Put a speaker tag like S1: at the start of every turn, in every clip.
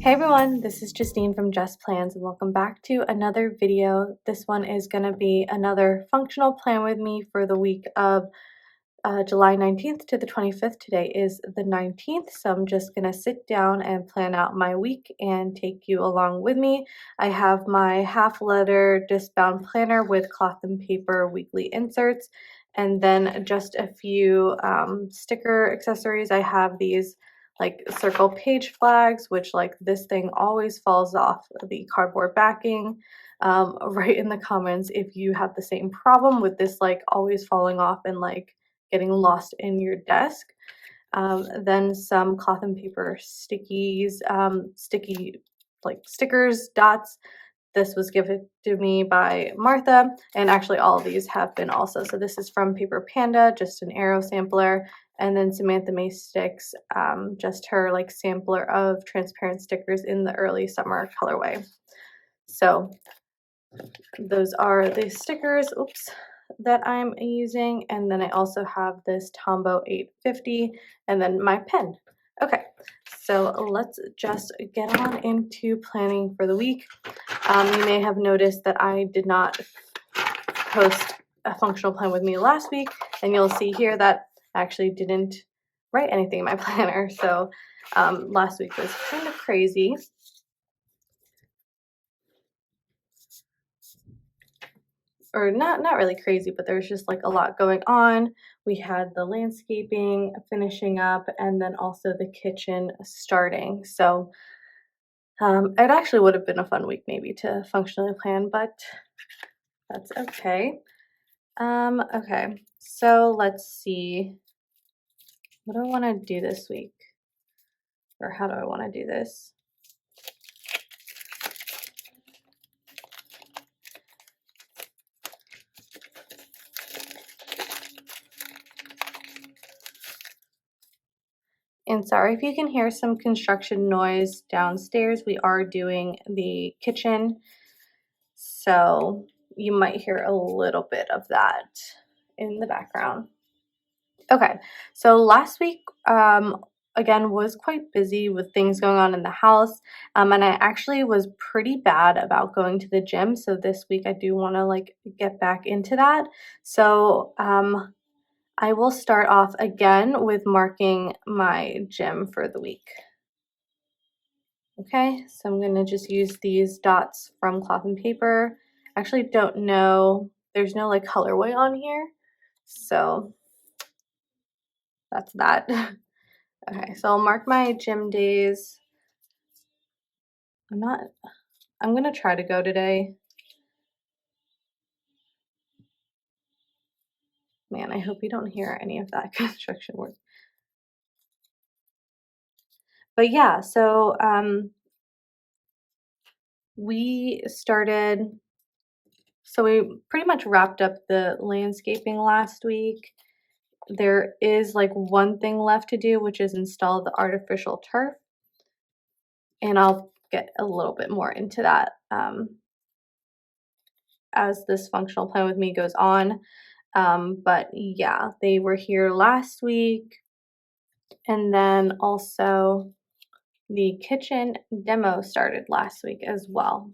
S1: Hey everyone, this is Justine from JustPlans and welcome back to another video. This one is going to be another functional plan with me for the week of July 19th to the 25th. Today is the 19th, so I'm just going to sit down and plan out my week and take you along with me. I have my half-letter Discbound planner with cloth and paper weekly inserts, and then just a few sticker accessories. I have these like circle page flags, which like this thing always falls off the cardboard backing. Write in the comments if you have the same problem with this like always falling off and like getting lost in your desk. Then some cloth and paper stickies, sticky like stickers, dots. This was given to me by Martha, and actually all of these have been also. So this is from Paper Panda, just an arrow sampler, and then Samantha May Sticks, just her like sampler of transparent stickers in the early summer colorway. So those are the stickers, that I'm using, and then I also have this Tombow 850, and then my pen. Okay, so let's just get on into planning for the week. You may have noticed that I did not post a functional plan with me last week, and you'll see here that I actually didn't write anything in my planner. So last week was kind of crazy. Or not really crazy, but there's just like a lot going on. We had the landscaping finishing up, and then also the kitchen starting. So it actually would have been a fun week maybe to functionally plan, but that's okay. Okay, so let's see. What do I want to do this week? Or how do I want to do this? And sorry if you can hear some construction noise downstairs. We are doing the kitchen, so you might hear a little bit of that in the background. Okay, so last week, again, was quite busy with things going on in the house, and I actually was pretty bad about going to the gym, so this week I do want to like get back into that. So I will start off again with marking my gym for the week. Okay, so I'm gonna just use these dots from cloth and paper. Actually don't know, there's no like colorway on here, so that's that. Okay, so I'll mark my gym days. I'm gonna try to go today. Man, I hope you don't hear any of that construction work. But yeah, so we pretty much wrapped up the landscaping last week. There is like one thing left to do, which is install the artificial turf. And I'll get a little bit more into that as this functional plan with me goes on. But yeah, they were here last week. And then also the kitchen demo started last week as well.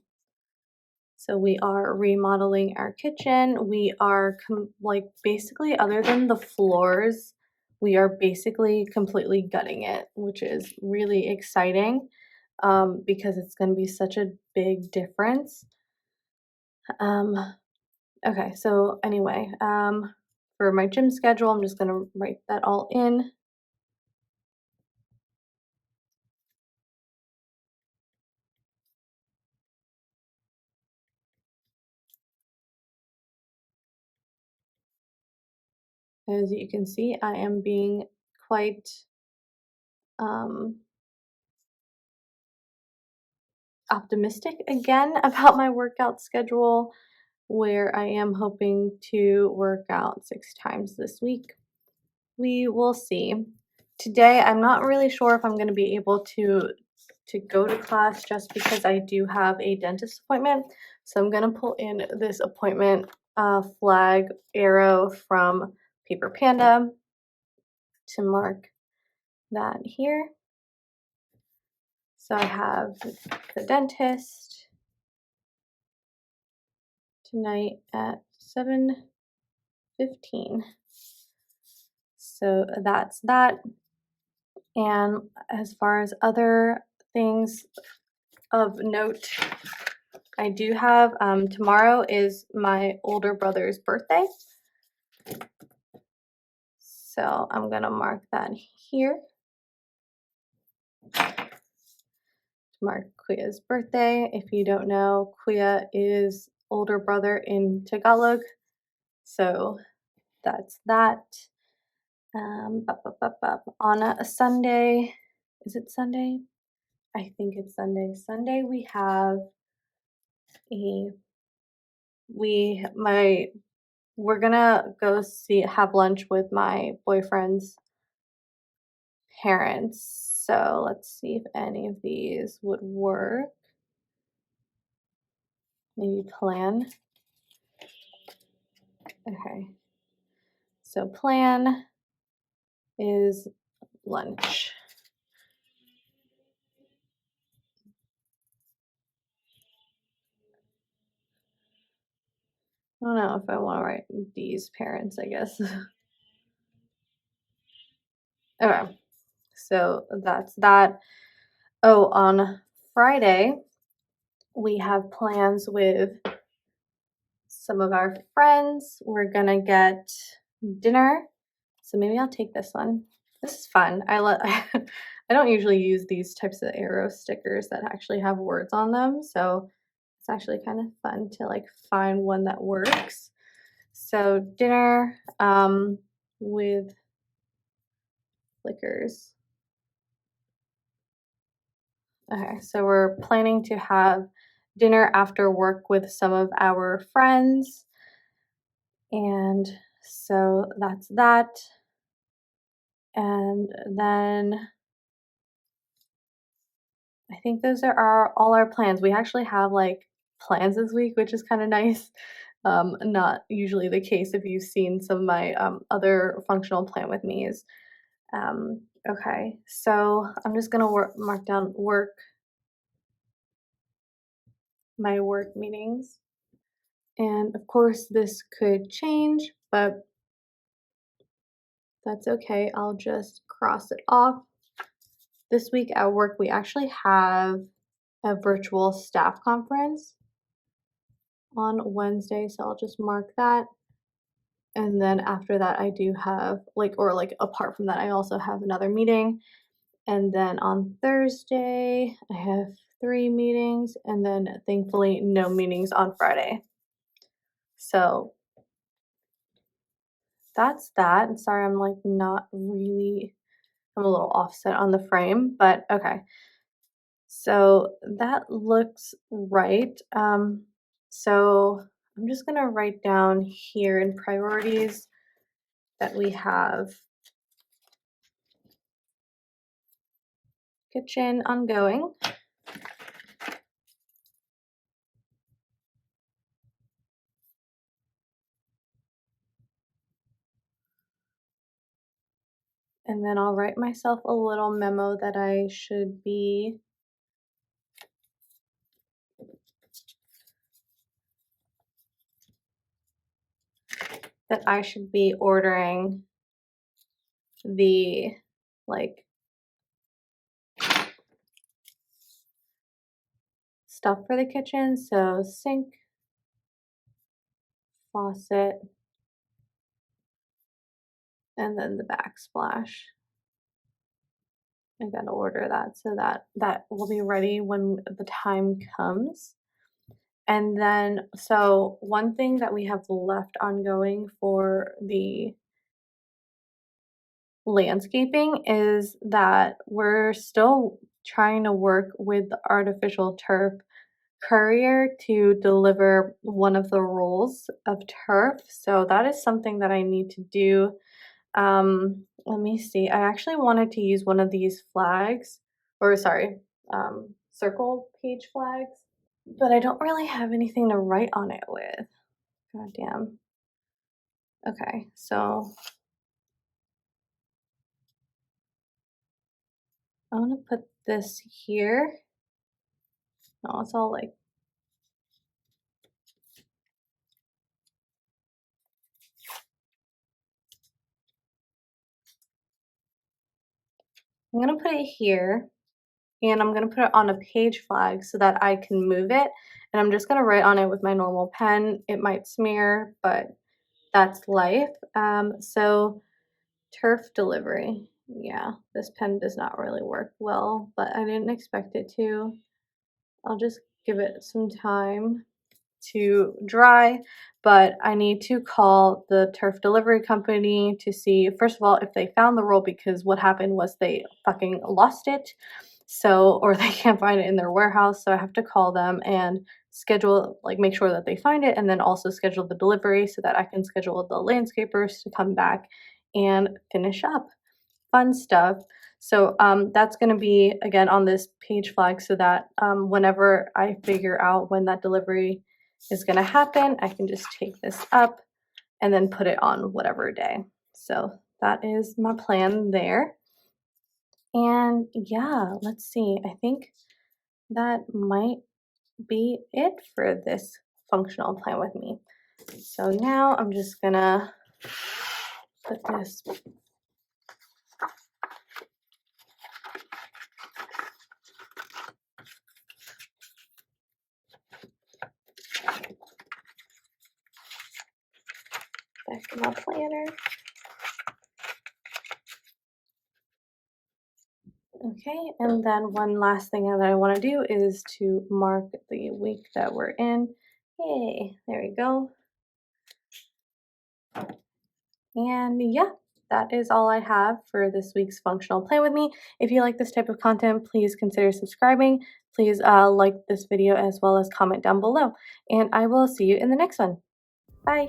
S1: So we are remodeling our kitchen. We are like basically, other than the floors, we are basically completely gutting it, which is really exciting because it's going to be such a big difference. Okay, so anyway, for my gym schedule, I'm just going to write that all in. As you can see, I am being quite optimistic again about my workout schedule, where I am hoping to work out 6 times this week. We will see. Today, I'm not really sure if I'm going to be able to go to class just because I do have a dentist appointment. So I'm going to pull in this appointment flag arrow from Paper Panda to mark that here. So I have the dentist tonight at 7:15. So that's that. And as far as other things of note, I do have tomorrow is my older brother's birthday. So I'm gonna mark that here. Mark Kuya's birthday. If you don't know, Kuya is older brother in Tagalog. So that's that. On a Sunday, is it Sunday? I think it's Sunday. Sunday we have we're gonna go have lunch with my boyfriend's parents. So let's see if any of these would work. Maybe plan. Okay. So plan is lunch. I don't know if I want to write these parents, I guess. Okay. So that's that. Oh, on Friday, we have plans with some of our friends. We're gonna get dinner. So maybe I'll take this one. This is fun. I don't usually use these types of arrow stickers that actually have words on them. So it's actually kind of fun to like find one that works. So dinner with flickers. Okay, so we're planning to have dinner after work with some of our friends. And so that's that. And then I think those are all our plans. We actually have like plans this week, which is kind of nice. Not usually the case if you've seen some of my other functional plan with me's. Okay, so I'm just gonna mark down my work meetings. And of course, this could change, but that's okay. I'll just cross it off. This week at work, we actually have a virtual staff conference on Wednesday, so I'll just mark that. And then after that, I do have apart from that, I also have another meeting. And then on Thursday, I have 3 meetings, and then thankfully no meetings on Friday. So that's that. And sorry, I'm like not really, I'm a little offset on the frame, but okay. So that looks right. So I'm just gonna write down here in priorities that we have kitchen ongoing. And then I'll write myself a little memo that I should be ordering the like stuff for the kitchen. So sink, faucet, and then the backsplash. I gotta order that so that will be ready when the time comes. And then, so one thing that we have left ongoing for the landscaping is that we're still trying to work with the artificial turf courier to deliver one of the rolls of turf. So that is something that I need to do. Let me see. I actually wanted to use one of these flags, or sorry, circle page flags, but I don't really have anything to write on it with. God damn. Okay, so I'm gonna put this here. No, it's all like, I'm gonna put it here, and I'm gonna put it on a page flag so that I can move it. And I'm just gonna write on it with my normal pen. It might smear, but that's life. So turf delivery. Yeah, this pen does not really work well, but I didn't expect it to. I'll just give it some time to dry, but I need to call the turf delivery company to see, first of all, if they found the roll, because what happened was they fucking lost it. So, or they can't find it in their warehouse. So I have to call them and schedule, like make sure that they find it, and then also schedule the delivery so that I can schedule the landscapers to come back and finish up. Fun stuff. So that's going to be again on this page flag so that whenever I figure out when that delivery is going to happen, I can just take this up and then put it on whatever day. So that is my plan there. And yeah, let's see. I think that might be it for this functional plan with me. So now I'm just gonna put this back in my planner. Okay, and then one last thing that I want to do is to mark the week that we're in. Yay, there we go. And yeah, that is all I have for this week's functional plan with me. If you like this type of content, please consider subscribing. Please like this video as well as comment down below. And I will see you in the next one. Bye.